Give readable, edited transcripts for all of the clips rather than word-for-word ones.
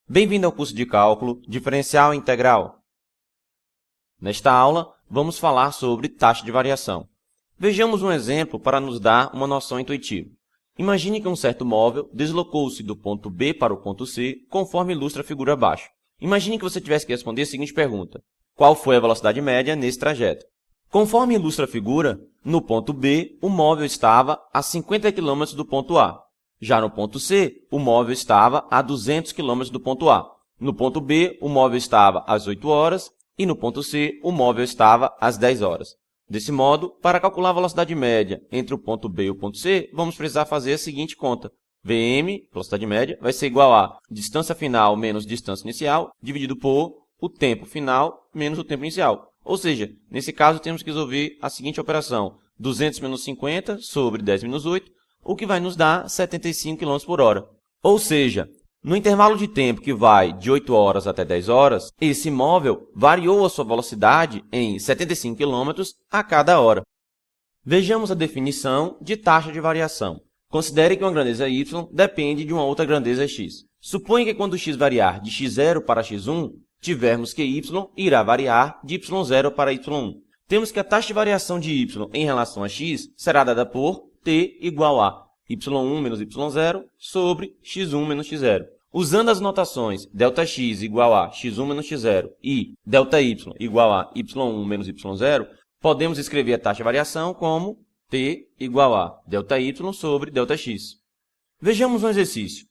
Bem-vindo ao curso de Cálculo Diferencial e Integral. Nesta aula, vamos falar sobre taxa de variação. Vejamos um exemplo para nos dar uma noção intuitiva. Imagine que um certo móvel deslocou-se do ponto B para o ponto C, conforme ilustra a figura abaixo. Imagine que você tivesse que responder a seguinte pergunta: qual foi a velocidade média nesse trajeto? Conforme ilustra a figura, no ponto B, o móvel estava a 50 km do ponto A. Já no ponto C, o móvel estava a 200 km do ponto A. No ponto B, o móvel estava às 8 horas e no ponto C, o móvel estava às 10 horas. Desse modo, para calcular a velocidade média entre o ponto B e o ponto C, vamos precisar fazer a seguinte conta. Vm, velocidade média, vai ser igual a distância final menos distância inicial, dividido por o tempo final menos o tempo inicial. Ou seja, nesse caso, temos que resolver a seguinte operação: 200 menos 50 sobre 10 menos 8, o que vai nos dar 75 km por hora. Ou seja, no intervalo de tempo que vai de 8 horas até 10 horas, esse móvel variou a sua velocidade em 75 km a cada hora. Vejamos a definição de taxa de variação. Considere que uma grandeza y depende de uma outra grandeza x. Suponha que quando x variar de x0 para x1, tivermos que y irá variar de y0 para y1. Temos que a taxa de variação de y em relação a x será dada por t igual a y1 menos y0 sobre x1 menos x0. Usando as notações ΔX igual a x1 menos x0 e ΔY igual a y1 menos y0, podemos escrever a taxa de variação como t igual a ΔY sobre ΔX. Vejamos um exercício.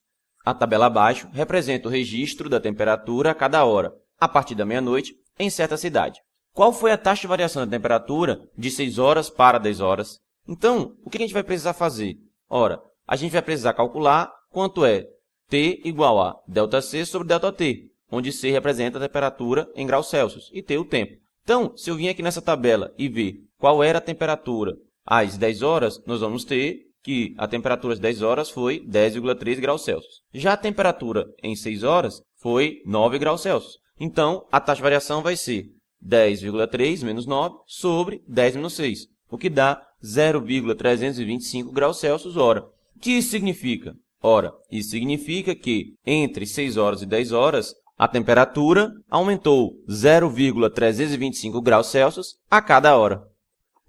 A tabela abaixo representa o registro da temperatura a cada hora, a partir da meia-noite, em certa cidade. Qual foi a taxa de variação da temperatura de 6 horas para 10 horas? Então, o que a gente vai precisar fazer? Ora, a gente vai precisar calcular quanto é T igual a ΔC sobre ΔT, onde C representa a temperatura em graus Celsius e T o tempo. Então, se eu vim aqui nessa tabela e ver qual era a temperatura às 10 horas, nós vamos ter que a temperatura às 10 horas foi 10,3 graus Celsius. Já a temperatura em 6 horas foi 9 graus Celsius. Então, a taxa de variação vai ser 10,3 menos 9 sobre 10 menos 6, o que dá 0,325 graus Celsius hora. O que isso significa? Ora, isso significa que entre 6 horas e 10 horas, a temperatura aumentou 0,325 graus Celsius a cada hora.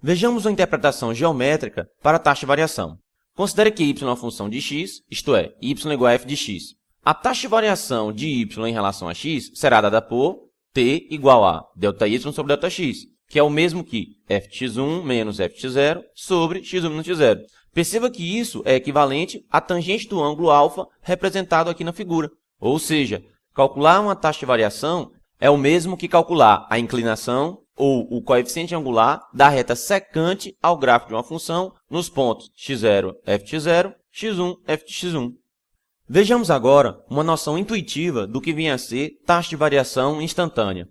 Vejamos uma interpretação geométrica para a taxa de variação. Considere que y é uma função de x, isto é, y igual a f de x. A taxa de variação de y em relação a x será dada por t igual a ΔY sobre ΔX, que é o mesmo que f de x1 menos f de x0 sobre x1 menos x0. Perceba que isso é equivalente à tangente do ângulo α representado aqui na figura. Ou seja, calcular uma taxa de variação é o mesmo que calcular a inclinação ou o coeficiente angular da reta secante ao gráfico de uma função nos pontos x0, f de x0, x1, f de x1. Vejamos agora uma noção intuitiva do que vem a ser taxa de variação instantânea.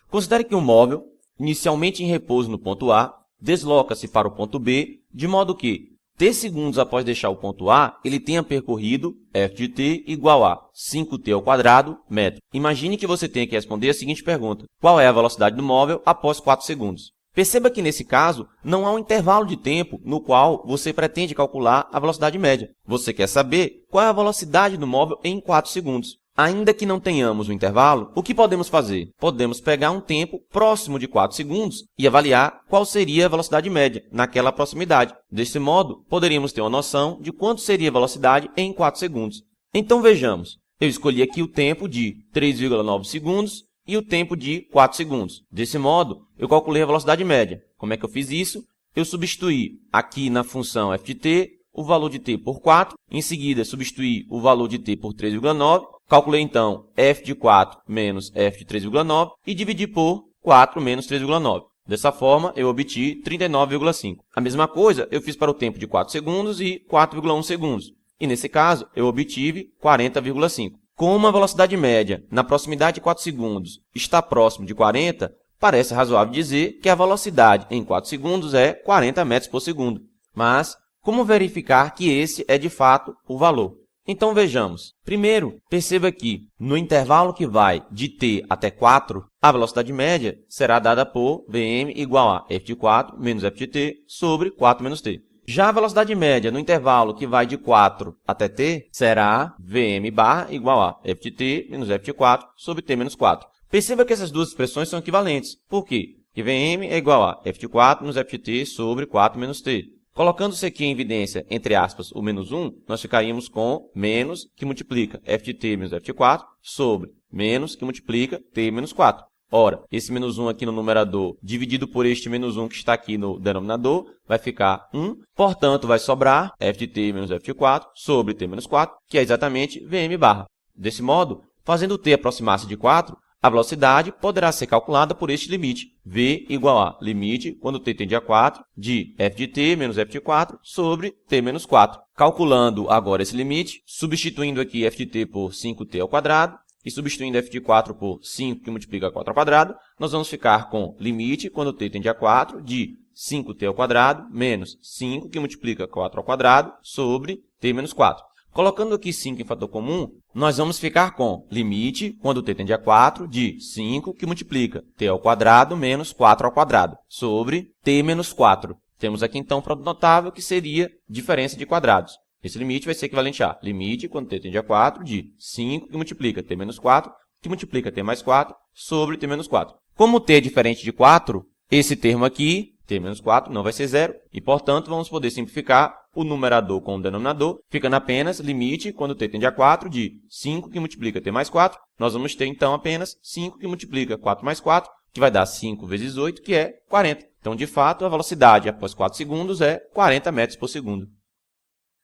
Considere que um móvel, inicialmente em repouso no ponto A, desloca-se para o ponto B, de modo que, t segundos após deixar o ponto A, ele tenha percorrido f de t igual a 5t ao quadrado metro. Imagine que você tenha que responder a seguinte pergunta: qual é a velocidade do móvel após 4 segundos? Perceba que, nesse caso, não há um intervalo de tempo no qual você pretende calcular a velocidade média. Você quer saber qual é a velocidade do móvel em 4 segundos. Ainda que não tenhamos um intervalo, o que podemos fazer? Podemos pegar um tempo próximo de 4 segundos e avaliar qual seria a velocidade média naquela proximidade. Desse modo, poderíamos ter uma noção de quanto seria a velocidade em 4 segundos. Então vejamos, eu escolhi aqui o tempo de 3,9 segundos e o tempo de 4 segundos. Desse modo, eu calculei a velocidade média. Como é que eu fiz isso? Eu substituí aqui na função f de t o valor de t por 4, em seguida substituí o valor de t por 3,9, calculei então f de 4 menos f de 3,9 e dividi por 4 menos 3,9. Dessa forma, eu obtive 39,5. A mesma coisa eu fiz para o tempo de 4 segundos e 4,1 segundos. E nesse caso, eu obtive 40,5. Como a velocidade média na proximidade de 4 segundos está próximo de 40, parece razoável dizer que a velocidade em 4 segundos é 40 metros por segundo. Mas, como verificar que esse é de fato o valor? Então vejamos. Primeiro, perceba que no intervalo que vai de t até 4, a velocidade média será dada por Vm igual a f de 4 menos f de t sobre 4 menos t. Já a velocidade média no intervalo que vai de 4 até t será Vm barra igual a f de t menos f de 4 sobre t menos 4. Perceba que essas duas expressões são equivalentes. Por quê? Porque Vm é igual a f de 4 menos f de t sobre 4 menos t. Colocando-se aqui em evidência, entre aspas, o menos 1, nós ficaríamos com menos que multiplica f de t menos f de 4 sobre menos que multiplica t menos 4. Ora, esse menos 1 aqui no numerador, dividido por este menos 1 que está aqui no denominador, vai ficar 1. Portanto, vai sobrar f de t menos f de 4 sobre t menos 4, que é exatamente Vm barra. Desse modo, fazendo o t aproximar-se de 4, a velocidade poderá ser calculada por este limite, v igual a limite, quando t tende a 4, de f de t menos f de 4 sobre t menos 4. Calculando agora esse limite, substituindo aqui f de t por 5t ao quadrado, e substituindo f de 4 por 5, que multiplica 4 ao quadrado, nós vamos ficar com limite, quando t tende a 4, de 5t ao quadrado menos 5, que multiplica 4 ao quadrado, sobre t menos 4. Colocando aqui 5 em fator comum, nós vamos ficar com limite, quando t tende a 4, de 5, que multiplica t ao quadrado menos 4 ao quadrado, sobre t menos 4. Temos aqui, então, um produto notável, que seria diferença de quadrados. Esse limite vai ser equivalente a limite, quando t tende a 4, de 5, que multiplica t menos 4, que multiplica t mais 4, sobre t menos 4. Como t é diferente de 4, esse termo aqui, t menos 4, não vai ser zero, e, portanto, vamos poder simplificar o numerador com o denominador, ficando apenas limite, quando t tende a 4, de 5, que multiplica t mais 4. Nós vamos ter, então, apenas 5, que multiplica 4 mais 4, que vai dar 5 vezes 8, que é 40. Então, de fato, a velocidade após 4 segundos é 40 metros por segundo.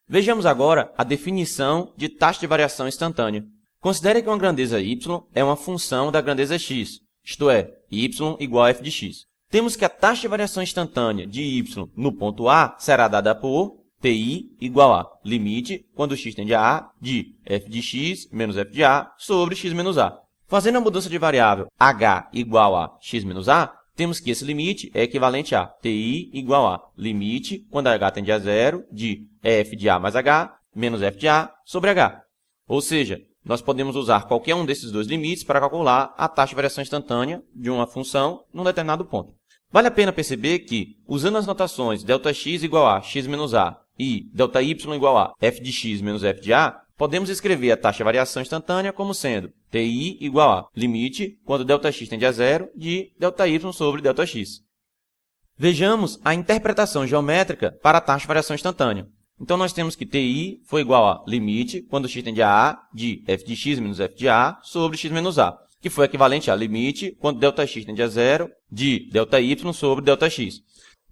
Vejamos agora a definição de taxa de variação instantânea. Considere que uma grandeza y é uma função da grandeza x, isto é, y igual a f de x. Temos que a taxa de variação instantânea de y no ponto A será dada por ti igual a limite, quando x tende a A, de f de x menos f de A sobre x menos A. Fazendo a mudança de variável h igual a x menos A, temos que esse limite é equivalente a ti igual a limite, quando h tende a zero, de f de A mais h menos f de A sobre h. Ou seja, nós podemos usar qualquer um desses dois limites para calcular a taxa de variação instantânea de uma função num determinado ponto. Vale a pena perceber que, usando as notações ΔX igual a x menos a e ΔY igual a f de x menos f de a, podemos escrever a taxa de variação instantânea como sendo ti igual a limite, quando ΔX tende a zero, de ΔY sobre ΔX. Vejamos a interpretação geométrica para a taxa de variação instantânea. Então, nós temos que ti foi igual a limite, quando x tende a a, de f de x menos f de a sobre x menos a, que foi equivalente a limite, quando ΔX tende a zero, de ΔY sobre ΔX.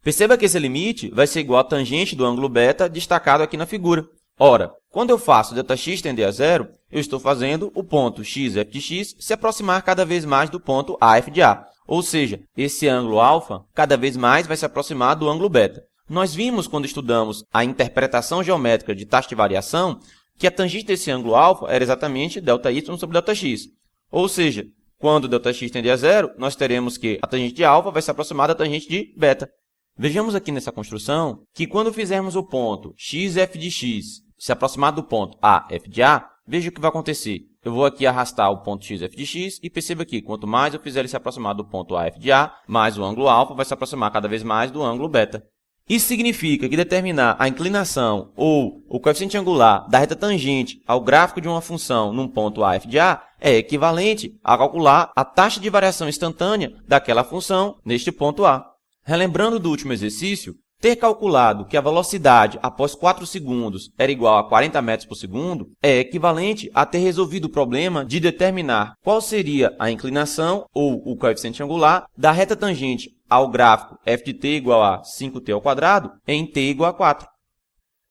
Perceba que esse limite vai ser igual à tangente do ângulo beta destacado aqui na figura. Ora, quando eu faço ΔX tender a zero, eu estou fazendo o ponto x, f de x, se aproximar cada vez mais do ponto a, f de a. Ou seja, esse ângulo alfa cada vez mais vai se aproximar do ângulo beta. Nós vimos, quando estudamos a interpretação geométrica de taxa de variação, que a tangente desse ângulo alfa era exatamente ΔY sobre ΔX. Ou seja, quando ΔX tender a zero, nós teremos que a tangente de alfa vai se aproximar da tangente de beta. Vejamos aqui nessa construção que quando fizermos o ponto x, f de x se aproximar do ponto a, f de a, veja o que vai acontecer. Eu vou aqui arrastar o ponto x, f de x e perceba que quanto mais eu fizer ele se aproximar do ponto a, f de a, mais o ângulo alfa vai se aproximar cada vez mais do ângulo beta. Isso significa que determinar a inclinação ou o coeficiente angular da reta tangente ao gráfico de uma função num ponto a, f de a é equivalente a calcular a taxa de variação instantânea daquela função neste ponto A. Relembrando do último exercício, ter calculado que a velocidade após 4 segundos era igual a 40 metros por segundo é equivalente a ter resolvido o problema de determinar qual seria a inclinação ou o coeficiente angular da reta tangente ao gráfico f de t igual a 5t ao quadrado em t igual a 4.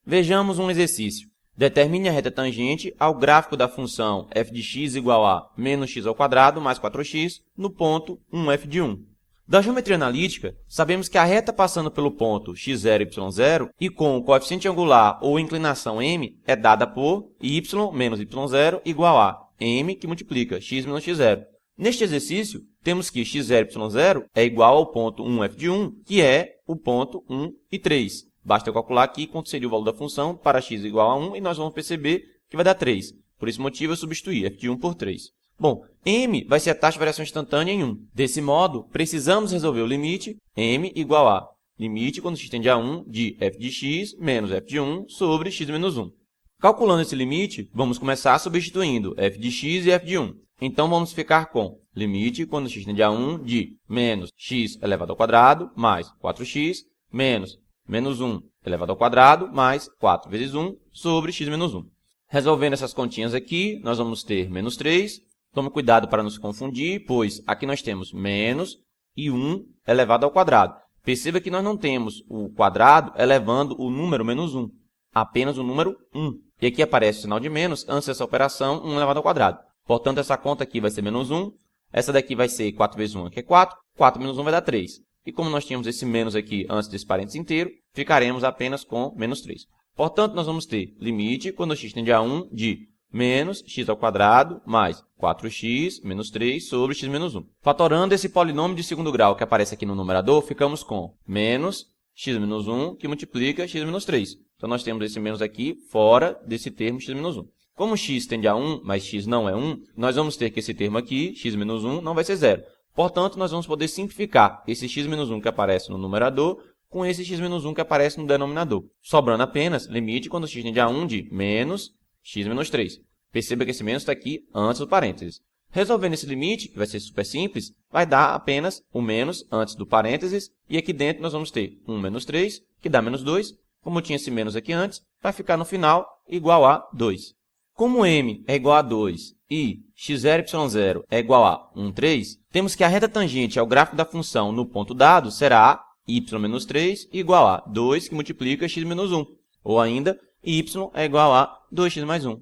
Vejamos um exercício. Determine a reta tangente ao gráfico da função f de x igual a menos x ao quadrado mais 4x no ponto 1f de 1. Da geometria analítica, sabemos que a reta passando pelo ponto x0, y0 e com o coeficiente angular ou inclinação m é dada por y menos y0 igual a m que multiplica x menos x0. Neste exercício, temos que x0, y0 é igual ao ponto 1f de 1, que é o ponto 1 e 3. Basta eu calcular aqui quanto seria o valor da função para x igual a 1 e nós vamos perceber que vai dar 3. Por esse motivo, eu substituí f de 1 por 3. Bom, m vai ser a taxa de variação instantânea em 1. Desse modo, precisamos resolver o limite m igual a limite quando x tende a 1 de f de x menos f de 1 sobre x menos 1. Calculando esse limite, vamos começar substituindo f de x e f de 1. Então, vamos ficar com limite quando x tende a 1 de menos x elevado ao quadrado mais 4x menos menos 1 elevado ao quadrado mais 4 vezes 1 sobre x menos 1. Resolvendo essas continhas aqui, nós vamos ter menos 3. Tome cuidado para não se confundir, pois aqui nós temos menos e 1 elevado ao quadrado. Perceba que nós não temos o quadrado elevando o número menos 1, apenas o número 1. E aqui aparece o sinal de menos antes dessa operação, 1 elevado ao quadrado. Portanto, essa conta aqui vai ser menos 1. Essa daqui vai ser 4 vezes 1, que é 4. 4 menos 1 vai dar 3. E como nós tínhamos esse menos aqui antes desse parênteses inteiro, ficaremos apenas com menos 3. Portanto, nós vamos ter limite quando x tende a 1 de menos x ao quadrado mais 4x menos 3 sobre x menos 1. Fatorando esse polinômio de segundo grau que aparece aqui no numerador, ficamos com menos x menos 1 que multiplica x menos 3. Então, nós temos esse menos aqui fora desse termo x menos 1. Como x tende a 1, mas x não é 1, nós vamos ter que esse termo aqui, x menos 1, não vai ser 0. Portanto, nós vamos poder simplificar esse x menos 1 que aparece no numerador com esse x menos 1 que aparece no denominador, sobrando apenas limite quando x tende a 1 de menos x menos 3. Perceba que esse menos está aqui antes do parênteses. Resolvendo esse limite, que vai ser super simples, vai dar apenas o menos antes do parênteses, e aqui dentro nós vamos ter 1 menos 3, que dá menos 2. Como tinha esse menos aqui antes, vai ficar no final igual a 2. Como m é igual a 2 e x0, y0 é igual a 1, 3, temos que a reta tangente ao gráfico da função no ponto dado será y menos 3 igual a 2 que multiplica x menos 1, ou ainda y é igual a 2x mais 1.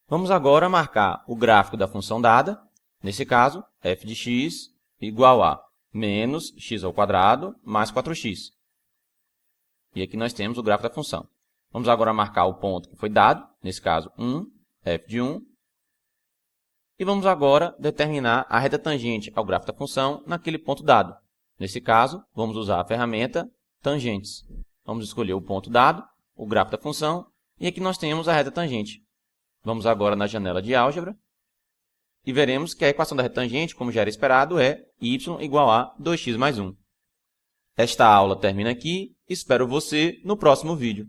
Vamos agora marcar o gráfico da função dada, nesse caso, f de x igual a menos x ao quadrado mais 4x. E aqui nós temos o gráfico da função. Vamos agora marcar o ponto que foi dado, nesse caso 1, f de 1. E vamos agora determinar a reta tangente ao gráfico da função naquele ponto dado. Nesse caso, vamos usar a ferramenta tangentes. Vamos escolher o ponto dado, o gráfico da função, e aqui nós temos a reta tangente. Vamos agora na janela de álgebra e veremos que a equação da reta tangente, como já era esperado, é y igual a 2x mais 1. Esta aula termina aqui. Espero você no próximo vídeo.